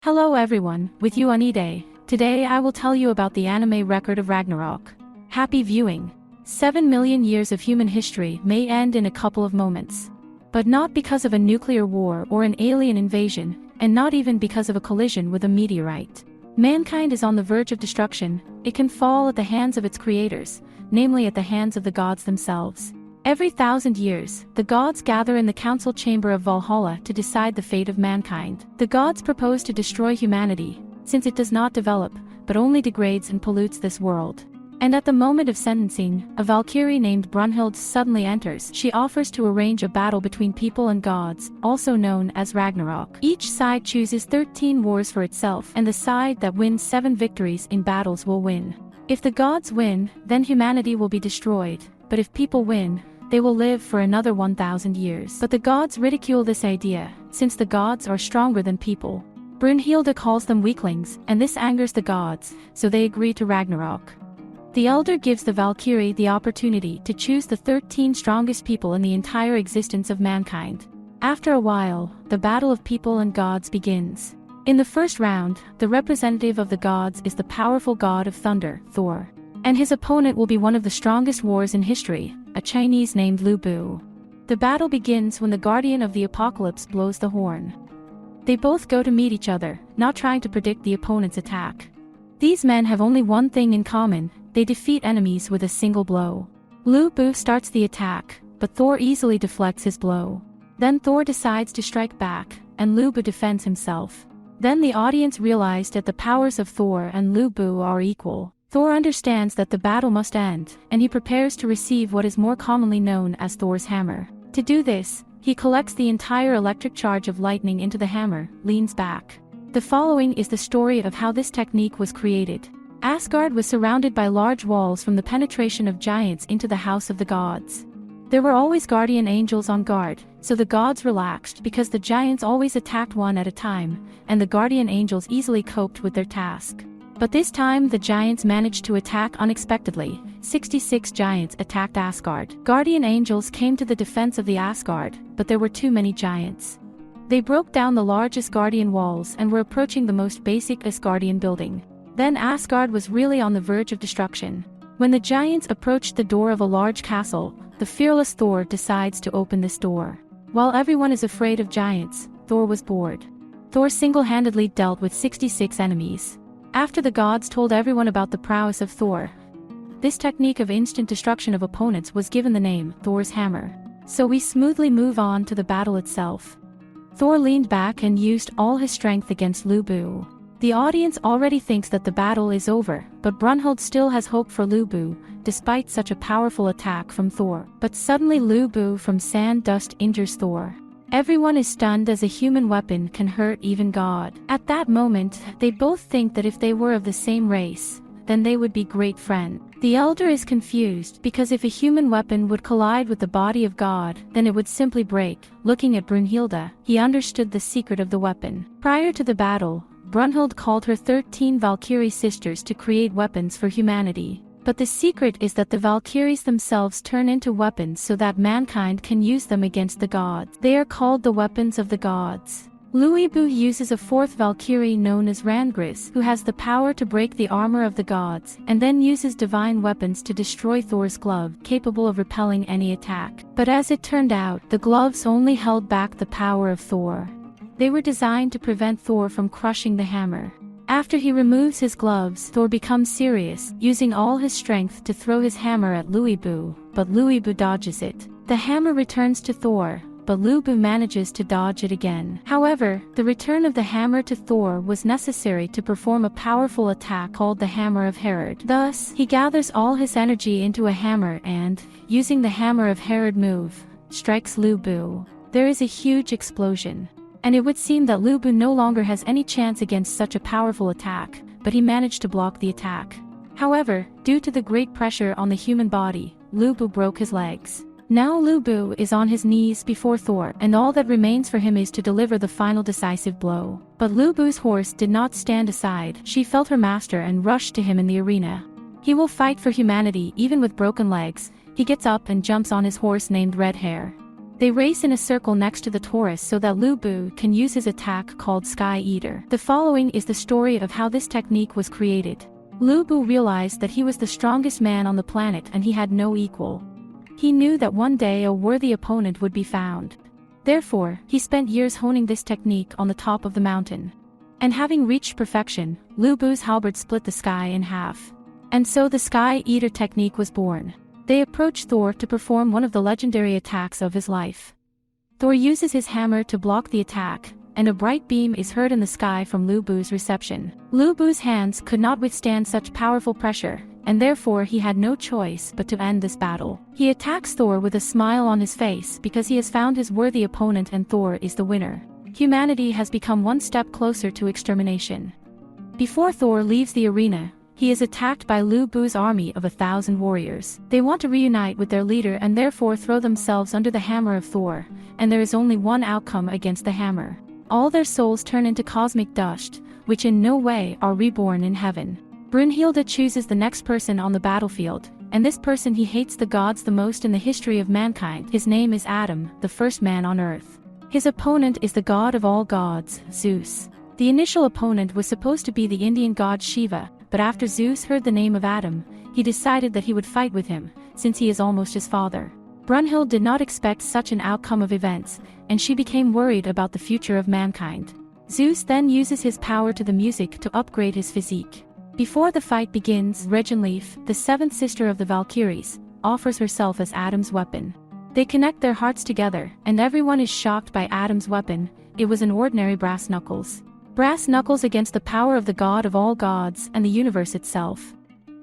Hello everyone, with you AniDay. Today I will tell you about the anime Record of Ragnarok. Happy viewing! 7 million years of human history may end in a couple of moments. But not because of a nuclear war or an alien invasion, and not even because of a collision with a meteorite. Mankind is on the verge of destruction. It can fall at the hands of its creators, namely at the hands of the gods themselves. Every 1,000 years, the gods gather in the council chamber of Valhalla to decide the fate of mankind. The gods propose to destroy humanity, since it does not develop, but only degrades and pollutes this world. And at the moment of sentencing, a Valkyrie named Brunhilde suddenly enters. She offers to arrange a battle between people and gods, also known as Ragnarok. Each side chooses 13 wars for itself, and the side that wins 7 victories in battles will win. If the gods win, then humanity will be destroyed, but if people win, they will live for another 1,000 years. But the gods ridicule this idea, since the gods are stronger than people. Brunhilde calls them weaklings, and this angers the gods, so they agree to Ragnarok. The elder gives the Valkyrie the opportunity to choose the 13 strongest people in the entire existence of mankind. After a while, the battle of people and gods begins. In the first round, the representative of the gods is the powerful god of thunder, Thor. And his opponent will be one of the strongest wars in history, a Chinese named Lu Bu. The battle begins when the guardian of the apocalypse blows the horn. They both go to meet each other, not trying to predict the opponent's attack. These men have only one thing in common: they defeat enemies with a single blow. Lu Bu starts the attack, but Thor easily deflects his blow. Then Thor decides to strike back, and Lu Bu defends himself. Then the audience realized that the powers of Thor and Lu Bu are equal. Thor understands that the battle must end, and he prepares to receive what is more commonly known as Thor's hammer. To do this, he collects the entire electric charge of lightning into the hammer, leans back. The following is the story of how this technique was created. Asgard was surrounded by large walls from the penetration of giants into the house of the gods. There were always guardian angels on guard, so the gods relaxed because the giants always attacked one at a time, and the guardian angels easily coped with their task. But this time the giants managed to attack unexpectedly. 66 giants attacked Asgard. Guardian angels came to the defense of the Asgard, but there were too many giants. They broke down the largest guardian walls and were approaching the most basic Asgardian building. Then Asgard was really on the verge of destruction. When the giants approached the door of a large castle, the fearless Thor decides to open this door. While everyone is afraid of giants, Thor was bored. Thor single-handedly dealt with 66 enemies. After the gods told everyone about the prowess of Thor, this technique of instant destruction of opponents was given the name Thor's hammer. So we smoothly move on to the battle itself. Thor leaned back and used all his strength against Lu Bu. The audience already thinks that the battle is over, but Brunhilde still has hope for Lu Bu, despite such a powerful attack from Thor. But suddenly Lu Bu from sand dust injures Thor. Everyone is stunned as a human weapon can hurt even God. At that moment, they both think that if they were of the same race, then they would be great friends. The elder is confused because if a human weapon would collide with the body of God, then it would simply break. Looking at Brunhilde, he understood the secret of the weapon. Prior to the battle, Brunhilde called her 13 Valkyrie sisters to create weapons for humanity. But the secret is that the Valkyries themselves turn into weapons so that mankind can use them against the gods. They are called the weapons of the gods. Lu Bu uses a 4th Valkyrie known as Rangris, who has the power to break the armor of the gods, and then uses divine weapons to destroy Thor's glove, capable of repelling any attack. But as it turned out, the gloves only held back the power of Thor. They were designed to prevent Thor from crushing the hammer. After he removes his gloves, Thor becomes serious, using all his strength to throw his hammer at Lu Bu, but Lu Bu dodges it. The hammer returns to Thor, but Lu Bu manages to dodge it again. However, the return of the hammer to Thor was necessary to perform a powerful attack called the Hammer of Herod. Thus, he gathers all his energy into a hammer and, using the Hammer of Herod move, strikes Lu Bu. There is a huge explosion. And it would seem that Lu Bu no longer has any chance against such a powerful attack, but he managed to block the attack. However, due to the great pressure on the human body, Lu Bu broke his legs. Now Lu Bu is on his knees before Thor, and all that remains for him is to deliver the final decisive blow. But Lu Bu's horse did not stand aside. She felt her master and rushed to him in the arena. He will fight for humanity even with broken legs. He gets up and jumps on his horse named Red Hair. They race in a circle next to the Taurus so that Lu Bu can use his attack called Sky Eater. The following is the story of how this technique was created. Lu Bu realized that he was the strongest man on the planet and he had no equal. He knew that one day a worthy opponent would be found. Therefore, he spent years honing this technique on the top of the mountain. And having reached perfection, Lu Bu's halberd split the sky in half. And so the Sky Eater technique was born. They approach Thor to perform one of the legendary attacks of his life. Thor uses his hammer to block the attack, and a bright beam is heard in the sky from Lu Bu's reception. Lu Bu's hands could not withstand such powerful pressure, and therefore he had no choice but to end this battle. He attacks Thor with a smile on his face because he has found his worthy opponent and Thor is the winner. Humanity has become one step closer to extermination. Before Thor leaves the arena, he is attacked by Lu Bu's army of 1,000 warriors. They want to reunite with their leader and therefore throw themselves under the hammer of Thor, and there is only one outcome against the hammer. All their souls turn into cosmic dust, which in no way are reborn in heaven. Brunhilde chooses the next person on the battlefield, and this person he hates the gods the most in the history of mankind. His name is Adam, the first man on earth. His opponent is the god of all gods, Zeus. The initial opponent was supposed to be the Indian god Shiva, but after Zeus heard the name of Adam, he decided that he would fight with him, since he is almost his father. Brunhilde did not expect such an outcome of events, and she became worried about the future of mankind. Zeus then uses his power to the music to upgrade his physique. Before the fight begins, Regenleaf, the seventh sister of the Valkyries, offers herself as Adam's weapon. They connect their hearts together, and everyone is shocked by Adam's weapon. It was an ordinary brass knuckles. Brass knuckles against the power of the god of all gods and the universe itself.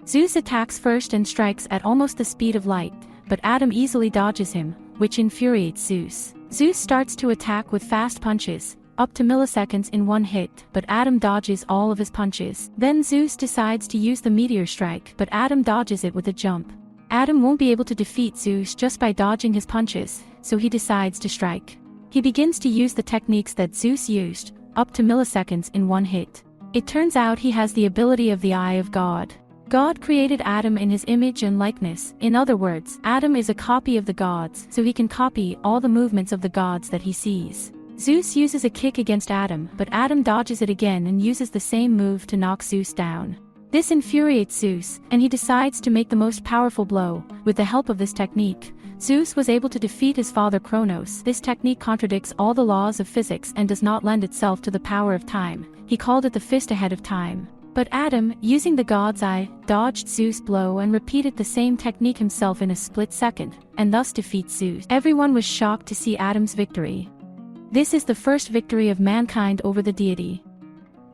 Zeus attacks first and strikes at almost the speed of light, but Adam easily dodges him, which infuriates Zeus. Zeus starts to attack with fast punches, up to milliseconds in one hit, but Adam dodges all of his punches. Then Zeus decides to use the meteor strike, but Adam dodges it with a jump. Adam won't be able to defeat Zeus just by dodging his punches, so he decides to strike. He begins to use the techniques that Zeus used, up to milliseconds in one hit. It turns out he has the ability of the Eye of God. God created Adam in his image and likeness. In other words, Adam is a copy of the gods, so he can copy all the movements of the gods that he sees. Zeus uses a kick against Adam, but Adam dodges it again and uses the same move to knock Zeus down. This infuriates Zeus, and he decides to make the most powerful blow. With the help of this technique, Zeus was able to defeat his father Kronos. This technique contradicts all the laws of physics and does not lend itself to the power of time. He called it the fist ahead of time. But Adam, using the god's eye, dodged Zeus' blow and repeated the same technique himself in a split second, and thus defeats Zeus. Everyone was shocked to see Adam's victory. This is the first victory of mankind over the deity.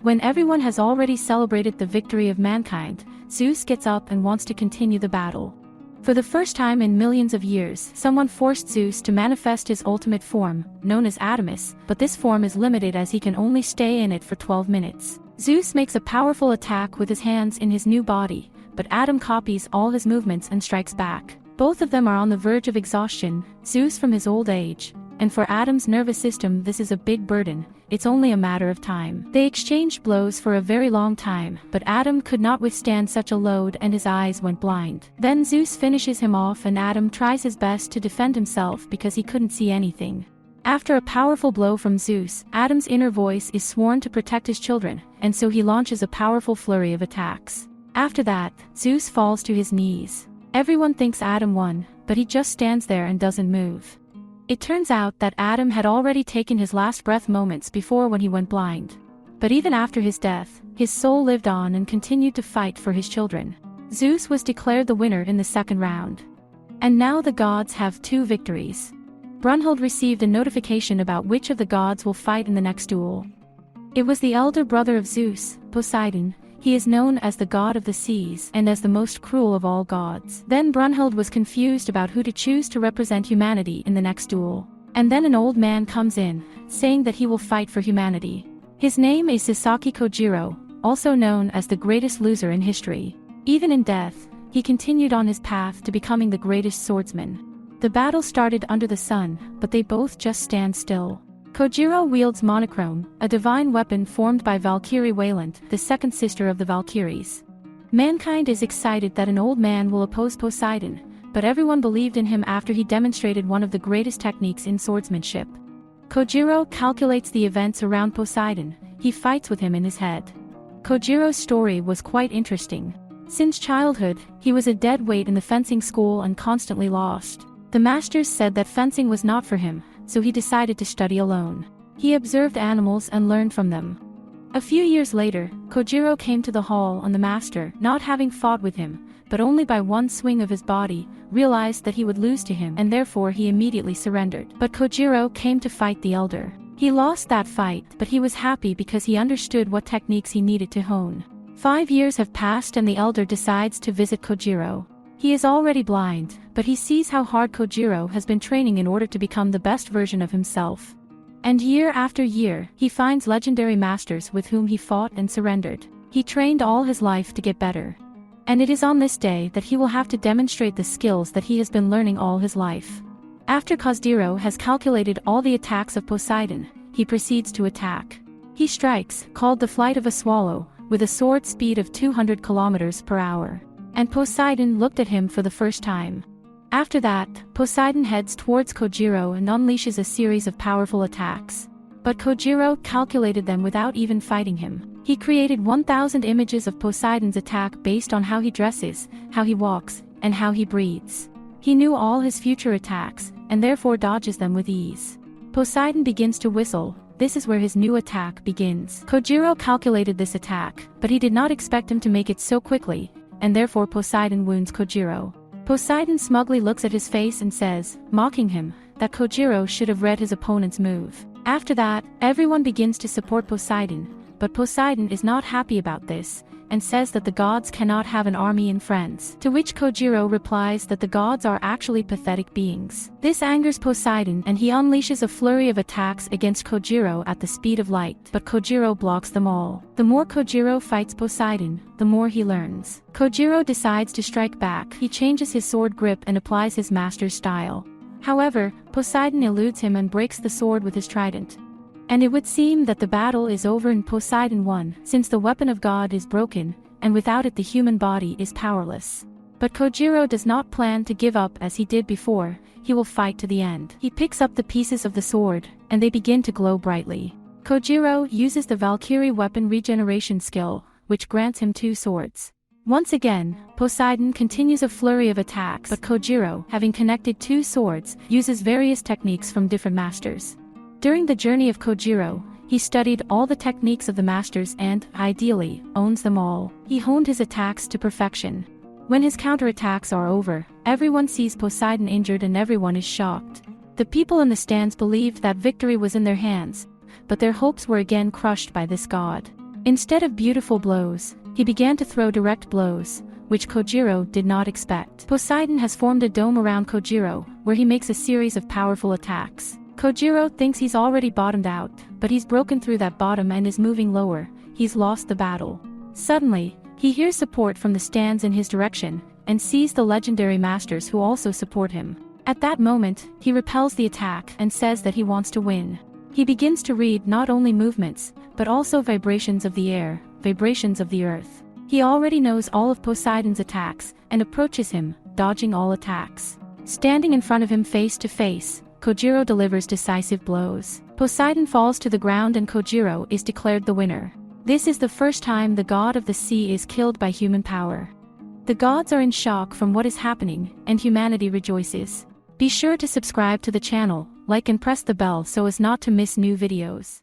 When everyone has already celebrated the victory of mankind, Zeus gets up and wants to continue the battle. For the first time in millions of years, someone forced Zeus to manifest his ultimate form, known as Adamus, but this form is limited as he can only stay in it for 12 minutes. Zeus makes a powerful attack with his hands in his new body, but Adam copies all his movements and strikes back. Both of them are on the verge of exhaustion, Zeus from his old age, and for Adam's nervous system this is a big burden. It's only a matter of time. They exchanged blows for a very long time, but Adam could not withstand such a load and his eyes went blind. Then Zeus finishes him off and Adam tries his best to defend himself because he couldn't see anything. After a powerful blow from Zeus, Adam's inner voice is sworn to protect his children, and so he launches a powerful flurry of attacks. After that, Zeus falls to his knees. Everyone thinks Adam won, but he just stands there and doesn't move. It turns out that Adam had already taken his last breath moments before when he went blind. But even after his death, his soul lived on and continued to fight for his children. Zeus was declared the winner in the second round. And now the gods have 2 victories. Brunhilde received a notification about which of the gods will fight in the next duel. It was the elder brother of Zeus, Poseidon. He is known as the god of the seas and as the most cruel of all gods. Then Brunhilde was confused about who to choose to represent humanity in the next duel. And then an old man comes in, saying that he will fight for humanity. His name is Sasaki Kojiro, also known as the greatest loser in history. Even in death, he continued on his path to becoming the greatest swordsman. The battle started under the sun, but they both just stand still. Kojiro wields monochrome, a divine weapon formed by Valkyrie Wayland, the second sister of the Valkyries. Mankind is excited that an old man will oppose Poseidon, but everyone believed in him after he demonstrated one of the greatest techniques in swordsmanship. Kojiro calculates the events around Poseidon. He fights with him in his head. Kojiro's story was quite interesting. Since childhood, he was a dead weight in the fencing school and constantly lost. The masters said that fencing was not for him, so he decided to study alone. He observed animals and learned from them. A few years later, Kojiro came to the hall and the master, not having fought with him, but only by one swing of his body, realized that he would lose to him and therefore he immediately surrendered. But Kojiro came to fight the elder. He lost that fight, but he was happy because he understood what techniques he needed to hone. 5 years have passed and the elder decides to visit Kojiro. He is already blind, but he sees how hard Kojiro has been training in order to become the best version of himself. And year after year, he finds legendary masters with whom he fought and surrendered. He trained all his life to get better. And it is on this day that he will have to demonstrate the skills that he has been learning all his life. After Kojiro has calculated all the attacks of Poseidon, he proceeds to attack. He strikes, called the flight of a swallow, with a sword speed of 200 kilometers per hour. And Poseidon looked at him for the first time. After that, Poseidon heads towards Kojiro and unleashes a series of powerful attacks. But Kojiro calculated them without even fighting him. He created 1,000 images of Poseidon's attack based on how he dresses, how he walks, and how he breathes. He knew all his future attacks, and therefore dodges them with ease. Poseidon begins to whistle. This is where his new attack begins. Kojiro calculated this attack, but he did not expect him to make it so quickly, and therefore Poseidon wounds Kojiro. Poseidon smugly looks at his face and says, mocking him, that Kojiro should have read his opponent's move. After that, everyone begins to support Poseidon, but Poseidon is not happy about this, and says that the gods cannot have an army and friends. To which Kojiro replies that the gods are actually pathetic beings. This angers Poseidon and he unleashes a flurry of attacks against Kojiro at the speed of light, but Kojiro blocks them all. The more Kojiro fights Poseidon, the more he learns. Kojiro decides to strike back. He changes his sword grip and applies his master's style. However, Poseidon eludes him and breaks the sword with his trident. And it would seem that the battle is over and Poseidon won, since the weapon of God is broken, and without it the human body is powerless. But Kojiro does not plan to give up as he did before. He will fight to the end. He picks up the pieces of the sword, and they begin to glow brightly. Kojiro uses the Valkyrie weapon regeneration skill, which grants him 2 swords. Once again, Poseidon continues a flurry of attacks, but Kojiro, having connected 2 swords, uses various techniques from different masters. During the journey of Kojiro, he studied all the techniques of the masters and, ideally, owns them all. He honed his attacks to perfection. When his counterattacks are over, everyone sees Poseidon injured and everyone is shocked. The people in the stands believed that victory was in their hands, but their hopes were again crushed by this god. Instead of beautiful blows, he began to throw direct blows, which Kojiro did not expect. Poseidon has formed a dome around Kojiro, where he makes a series of powerful attacks. Kojiro thinks he's already bottomed out, but he's broken through that bottom and is moving lower. He's lost the battle. Suddenly, he hears support from the stands in his direction, and sees the legendary masters who also support him. At that moment, he repels the attack and says that he wants to win. He begins to read not only movements, but also vibrations of the air, vibrations of the earth. He already knows all of Poseidon's attacks, and approaches him, dodging all attacks. Standing in front of him face to face, Kojiro delivers decisive blows. Poseidon falls to the ground and Kojiro is declared the winner. This is the first time the god of the sea is killed by human power. The gods are in shock from what is happening, and humanity rejoices. Be sure to subscribe to the channel, like and press the bell so as not to miss new videos.